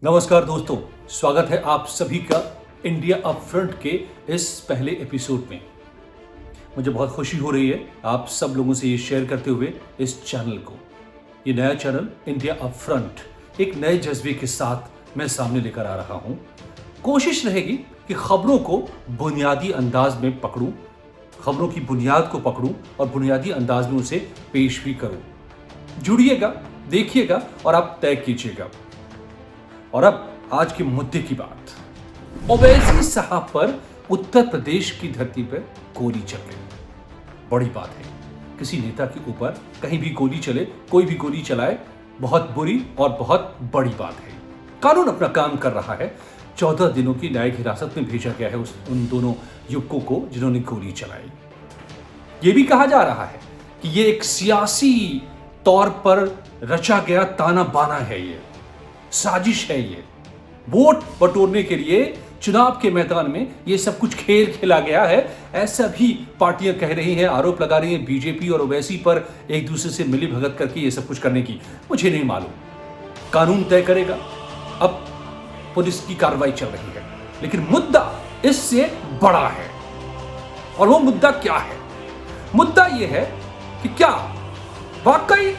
नमस्कार दोस्तों, स्वागत है आप सभी का इंडिया अप फ्रंट के इस पहले एपिसोड में। मुझे बहुत खुशी हो रही है आप सब लोगों से ये शेयर करते हुए इस चैनल को। ये नया चैनल इंडिया अप फ्रंट एक नए जज्बे के साथ मैं सामने लेकर आ रहा हूँ। कोशिश रहेगी कि खबरों को बुनियादी अंदाज में पकड़ूं, खबरों की बुनियाद को पकड़ूं और बुनियादी अंदाज में उसे पेश भी करूं। जुड़िएगा, देखिएगा और आप तय कीजिएगा। और अब आज के मुद्दे की बात। ओवैसी साहब पर उत्तर प्रदेश की धरती पर गोली चल गई। बड़ी बात है, किसी नेता के ऊपर कहीं भी गोली चले, कोई भी गोली चलाए, बहुत बुरी और बहुत बड़ी बात है। कानून अपना काम कर रहा है। 14 दिनों की न्यायिक हिरासत में भेजा गया है उन दोनों युवकों को जिन्होंने गोली चलाई। यह भी कहा जा रहा है कि यह एक सियासी तौर पर रचा गया ताना बाना है, ये साजिश है, ये वोट बटोरने के लिए चुनाव के मैदान में ये सब कुछ खेल खेला गया है। ऐसा भी पार्टियां कह रही हैं, आरोप लगा रही हैं बीजेपी और ओवैसी पर एक दूसरे से मिली भगत करके ये सब कुछ करने की। मुझे नहीं मालूम, कानून तय करेगा। अब पुलिस की कार्रवाई चल रही है, लेकिन मुद्दा इससे बड़ा है। और वो मुद्दा क्या है? मुद्दा ये है कि क्या वाकई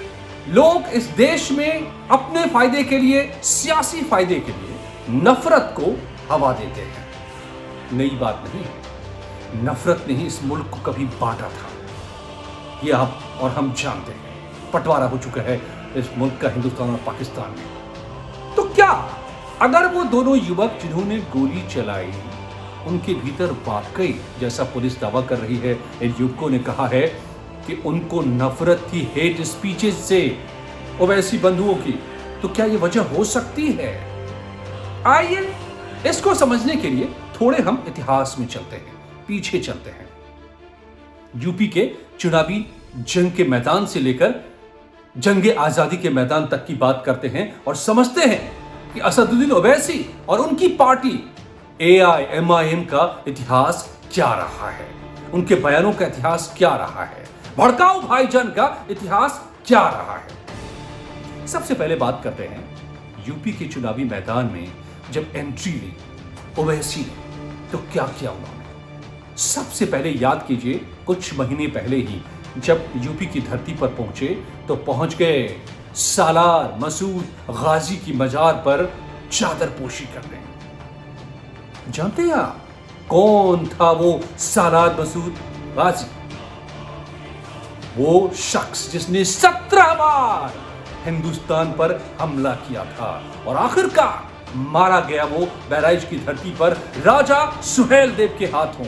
लोग इस देश में अपने फायदे के लिए, सियासी फायदे के लिए नफरत को हवा देते हैं। नई बात नहीं है, नफरत ने ही इस मुल्क को कभी बांटा था, ये आप और हम जानते हैं। बंटवारा हो चुका है इस मुल्क का हिंदुस्तान और पाकिस्तान में। तो क्या अगर वो दोनों युवक जिन्होंने गोली चलाई, उनके भीतर वाकई, जैसा पुलिस दावा कर रही है, इन युवकों ने कहा है कि उनको नफरत थी, हेट स्पीचेस से ओवैसी बंधुओं की, तो क्या ये वजह हो सकती है? आइए इसको समझने के लिए थोड़े हम इतिहास में चलते हैं, पीछे चलते हैं। यूपी के चुनावी जंग के मैदान से लेकर जंगे आजादी के मैदान तक की बात करते हैं और समझते हैं कि असदुद्दीन ओवैसी और उनकी पार्टी AIMIM का इतिहास क्या रहा है, उनके बयानों का इतिहास क्या रहा है, भड़काऊ भाईजान का इतिहास क्या रहा है। सबसे पहले बात करते हैं यूपी के चुनावी मैदान में जब एंट्री ली ओवैसी ने, तो क्या किया उन्होंने। सबसे पहले याद कीजिए, कुछ महीने पहले ही जब यूपी की धरती पर पहुंचे तो पहुंच गए सालार मसूद गाजी की मजार पर चादर पोशी करने। जानते हैं आप कौन था वो सालार मसूद गाजी? वो शख्स जिसने 17 बार हिंदुस्तान पर हमला किया था और आखिरकार मारा गया वो बहराइच की धरती पर राजा सुहेल देव के हाथों।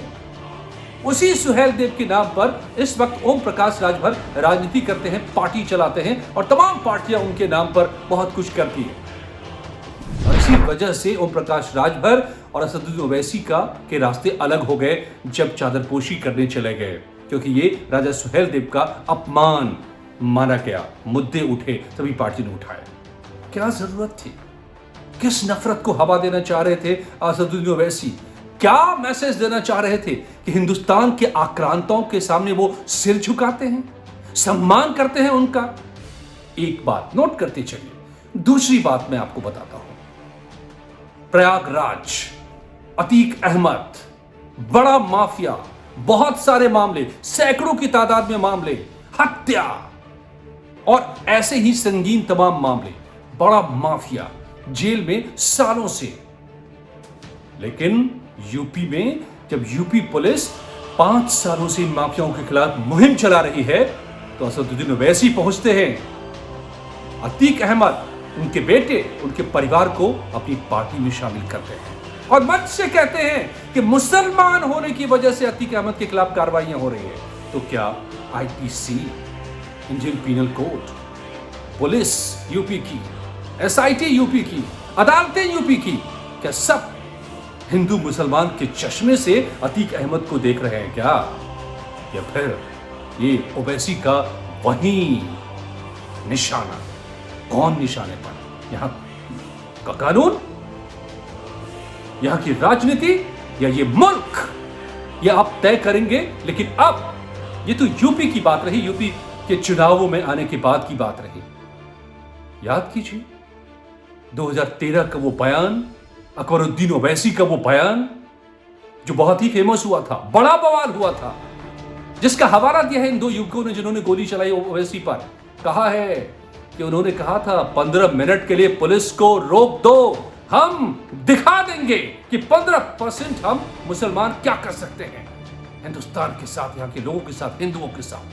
उसी सुहेल देव के नाम पर इस वक्त ओम प्रकाश राजभर राजनीति करते हैं, पार्टी चलाते हैं और तमाम पार्टियां उनके नाम पर बहुत कुछ करती है। और इसी वजह से ओम प्रकाश राजभर और असदुद्दीन ओवैसी के रास्ते अलग हो गए जब चादरपोशी करने चले गए, क्योंकि ये राजा सुहेल देव का अपमान माना गया। मुद्दे उठे, सभी पार्टी ने उठाए। क्या जरूरत थी? किस नफरत को हवा देना चाह रहे थे असदुद्दीन ओवैसी? क्या मैसेज देना चाह रहे थे कि हिंदुस्तान के आक्रांताओं के सामने वो सिर झुकाते हैं, सम्मान करते हैं उनका? एक बात नोट करते चलिए। दूसरी बात मैं आपको बताता हूं। प्रयागराज, अतीक अहमद, बड़ा माफिया, बहुत सारे मामले, सैकड़ों की तादाद में मामले, हत्या और ऐसे ही संगीन तमाम मामले, बड़ा माफिया जेल में सालों से। लेकिन यूपी में जब यूपी पुलिस 5 सालों से इन माफियाओं के खिलाफ मुहिम चला रही है तो असदुद्दीन ओवैसी पहुंचते हैं। अतीक अहमद, उनके बेटे, उनके परिवार को अपनी पार्टी में शामिल करते हैं और मंच से कहते हैं कि मुसलमान होने की वजह से अतीक अहमद के खिलाफ कार्रवाइयां हो रही है। तो क्या IPC, Indian penal code, police UP की, SIT यूपी की, अदालतें यूपी की, क्या सब हिंदू मुसलमान के चश्मे से अतीक अहमद को देख रहे हैं क्या? या फिर ये ओवैसी का वही निशाना? कौन निशाने पर? यहां का कानून, यहां की राजनीति या ये मुल्क? ये आप तय करेंगे। लेकिन अब ये तो यूपी की बात रही, यूपी के चुनावों में आने के बाद की बात रही। याद कीजिए 2013 का वो बयान, अकबरुद्दीन ओवैसी का वो बयान जो बहुत ही फेमस हुआ था, बड़ा बवाल हुआ था, जिसका हवाला दिया है इन दो युवकों ने जिन्होंने गोली चलाई ओवैसी पर। कहा है कि उन्होंने कहा था 15 मिनट के लिए पुलिस को रोक दो, हम दिखा देंगे कि 15% हम मुसलमान क्या कर सकते हैं हिंदुस्तान के साथ, यहां के लोगों के साथ, हिंदुओं के साथ।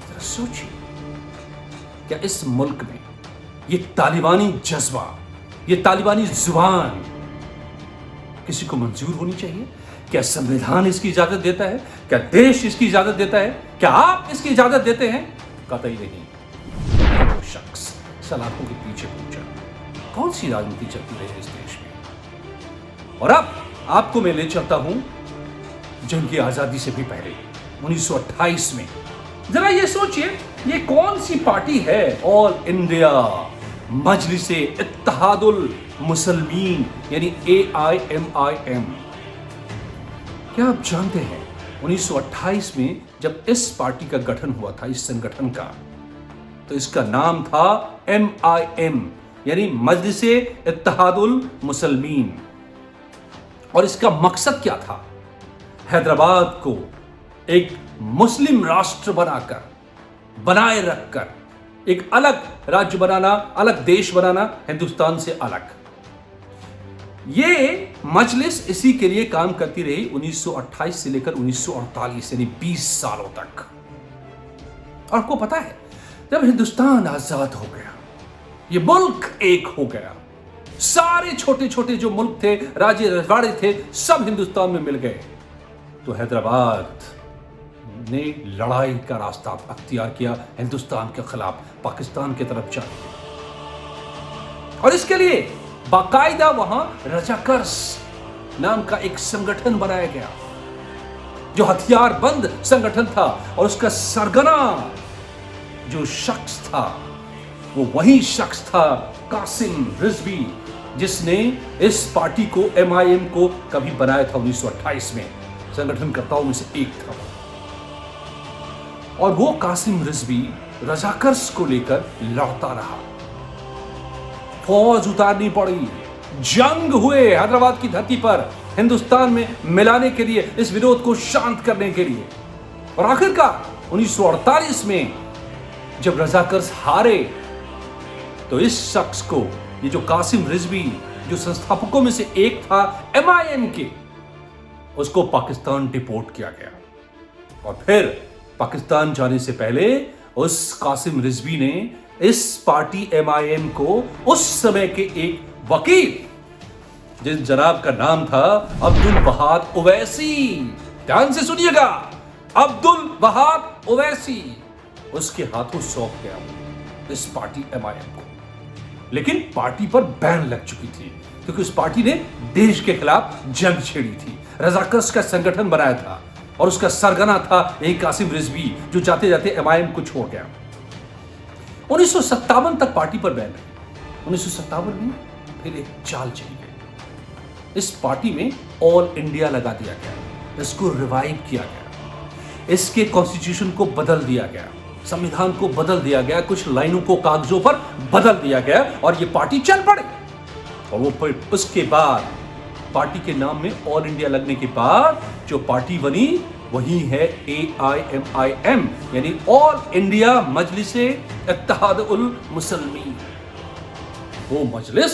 जरा सोचिए, क्या इस मुल्क में ये तालिबानी जज्बा, ये तालिबानी जुबान किसी को मंजूर होनी चाहिए? क्या संविधान इसकी इजाजत देता है? क्या देश इसकी इजाजत देता है? क्या आप इसकी इजाजत देते हैं? कतई नहीं। वो शख्स सलाखों के पीछे पहुंचा। कौन सी राजनीति चलती रही है इस देश में? और अब आपको मैं ले चलता हूं जंग की आजादी से भी पहले 1928 में। जरा ये सोचिए, ये कौन सी पार्टी है? ऑल इंडिया मजलिस इत्तेहादुल मुसलमीन, यानी AIMIM। क्या आप जानते हैं 1928 में जब इस पार्टी का गठन हुआ था, इस संगठन का, तो इसका नाम था MIM, यानी मजलिस इत्तेहादुल मुसलमीन। और इसका मकसद क्या था? हैदराबाद को एक मुस्लिम राष्ट्र बनाकर, बनाए रखकर एक अलग राज्य बनाना, अलग देश बनाना, हिंदुस्तान से अलग। ये मजलिस इसी के लिए काम करती रही 1928 से लेकर 1948, यानी 20 सालों तक। और आपको पता है, जब हिंदुस्तान आजाद हो गया, ये मुल्क एक हो गया, सारे छोटे छोटे जो मुल्क थे, राज्य रजवाड़े थे, सब हिंदुस्तान में मिल गए, तो हैदराबाद ने लड़ाई का रास्ता अख्तियार किया हिंदुस्तान के खिलाफ, पाकिस्तान की तरफ जाने। और इसके लिए बाकायदा वहां रजाकर्स नाम का एक संगठन बनाया गया, जो हथियार बंद संगठन था। और उसका सरगना जो शख्स था, वो वही शख्स था कासिम रिजवी, जिसने इस पार्टी को, MIM को कभी बनाया था 1928 में। संगठनकर्ताओं में से एक था। और वो कासिम रिजवी रजाकर्स को लेकर लड़ता रहा, फौज उतारनी पड़ी, जंग हुए हैदराबाद की धरती पर हिंदुस्तान में मिलाने के लिए, इस विरोध को शांत करने के लिए। और आखिरकार 1948 में जब रजाकर्स हारे, तो इस शख्स को, ये जो कासिम रिजवी, जो संस्थापकों में से एक था MIM के, उसको पाकिस्तान डिपोर्ट किया गया। और फिर पाकिस्तान जाने से पहले उस कासिम रिजवी ने इस पार्टी MIM को उस समय के एक वकील, जिस जनाब का नाम था अब्दुल वहाद ओवैसी, ध्यान से सुनिएगा, अब्दुल वहाद ओवैसी, उसके हाथों सौंप गया इस पार्टी MIM को। लेकिन पार्टी पर बैन लग चुकी थी, क्योंकि उस पार्टी ने देश के खिलाफ जंग छेड़ी थी, रजाकर्स का संगठन बनाया था, और उसका सरगना था यही कासिम रिजवी, जो जाते जाते MIM को छोड़ गया। 1957 तक पार्टी पर बैन रही। 1957 में फिर एक चाल चली गई, इस पार्टी में ऑल इंडिया लगा दिया गया, इसको रिवाइव किया गया, इसके कॉन्स्टिट्यूशन को बदल दिया गया, संविधान को बदल दिया गया, कुछ लाइनों को कागजों पर बदल दिया गया, और ये पार्टी चल पड़ी। और वो फिर उसके बाद पार्टी के नाम में ऑल इंडिया लगने के बाद जो पार्टी बनी, वही है AIMIM, यानी ऑल इंडिया मजलिस इत्तेहादुल मुसलमीन। वो मजलिस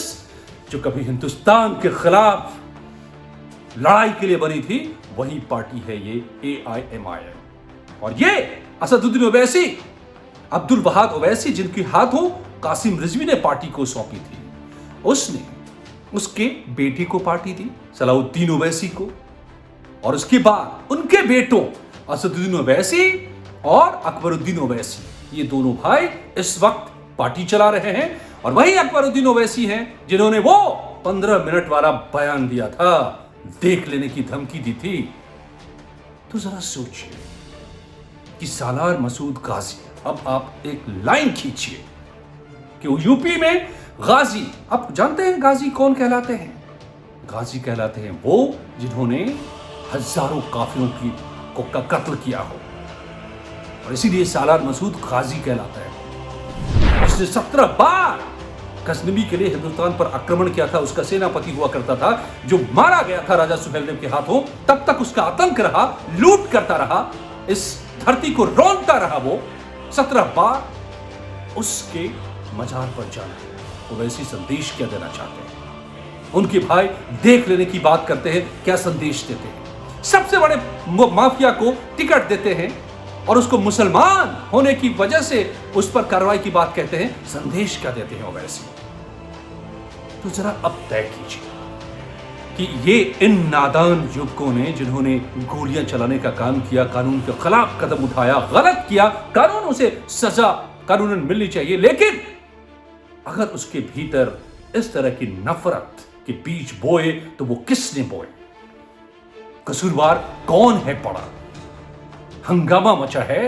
जो कभी हिंदुस्तान के खिलाफ लड़ाई के लिए बनी थी, वही पार्टी है ये AIMIM। और ये असदुद्दीन ओवैसी, अब्दुल वहाद ओवैसी, जिनके हाथों कासिम रिजवी ने पार्टी को सौंपी थी, उसने उसके बेटे को पार्टी दी, सलाउद्दीन ओवैसी को, और उसके बाद उनके बेटों असदुद्दीन ओवैसी और अकबरुद्दीन ओवैसी, ये दोनों भाई इस वक्त पार्टी चला रहे हैं। और वही अकबरुद्दीन ओवैसी हैं जिन्होंने वो 15 मिनट वाला बयान दिया था, देख लेने की धमकी दी थी। तो जरा सोचिए कि सालार मसूद गाजी, अब आप एक लाइन खींचिए कि यूपी में गाजी, आप जानते हैं गाजी कौन कहलाते हैं? गाजी कहलाते हैं वो जिन्होंने हजारों काफिरों का कत्ल किया हो, और इसीलिए सालार मसूद गाजी कहलाता है। इसने 17 बार गजनवी के लिए हिंदुस्तान पर आक्रमण किया था, उसका सेनापति हुआ करता था, जो मारा गया था राजा सुहेलदेव के हाथों, तब तक उसका आतंक रहा, लूट करता रहा, इस धरती को रौंदता रहा। वो 17 बार उसके मजार पर जाना, वो वैसी संदेश क्या देना चाहते हैं? उनके भाई देख लेने की बात करते हैं, क्या संदेश देते हैं? सबसे बड़े माफिया को टिकट देते हैं और उसको मुसलमान होने की वजह से उस पर कार्रवाई की बात कहते हैं, संदेश क्या देते हैं वैसे? तो जरा अब तय कीजिए कि ये इन नादान युवकों ने, जिन्होंने गोलियां चलाने का काम किया, कानून के खिलाफ कदम उठाया, गलत किया, कानून उसे सजा कानूनन मिलनी चाहिए, लेकिन अगर उसके भीतर इस तरह की नफरत के बीज बोए तो वो किसने बोए? कसूरवार कौन है पड़ा? हंगामा मचा है,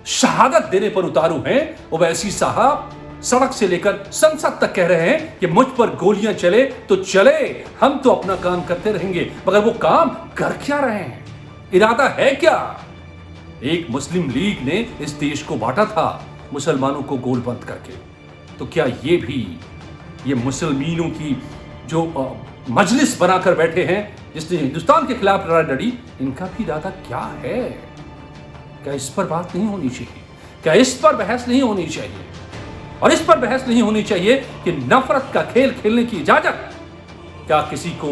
शहादत देने पर उतारू हैं ओवैसी साहब। सड़क से लेकर संसद तक कह रहे हैं कि मुझ पर गोलियां चले तो चले, हम तो अपना काम करते रहेंगे। मगर वो काम कर क्या रहे हैं? इरादा है क्या? एक मुस्लिम लीग ने इस देश को बांटा था मुसलमानों को गोलबंद करके, तो क्या ये मुसलमानों की जो मजलिस बनाकर बैठे हैं, जिसने हिंदुस्तान के खिलाफ लड़ाई लड़ी, इनका भी इरादा क्या है? क्या इस पर बात नहीं होनी चाहिए? क्या इस पर बहस नहीं होनी चाहिए? और इस पर बहस नहीं होनी चाहिए कि नफरत का खेल खेलने की इजाजत क्या किसी को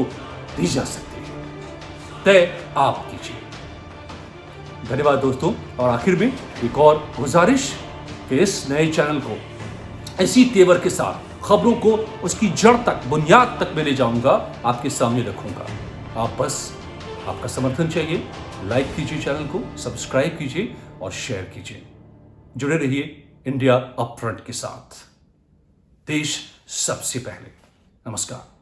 दी जा सकती है? तय आप कीजिए। धन्यवाद दोस्तों। और आखिर में एक और गुजारिश कि इस नए चैनल को इसी तेवर के साथ खबरों को उसकी जड़ तक, बुनियाद तक मैं ले जाऊंगा, आपके सामने रखूंगा। आप बस आपका समर्थन चाहिए। लाइक कीजिए चैनल को, सब्सक्राइब कीजिए और शेयर कीजिए। जुड़े रहिए इंडिया अपफ्रंट के साथ। देश सबसे पहले। नमस्कार।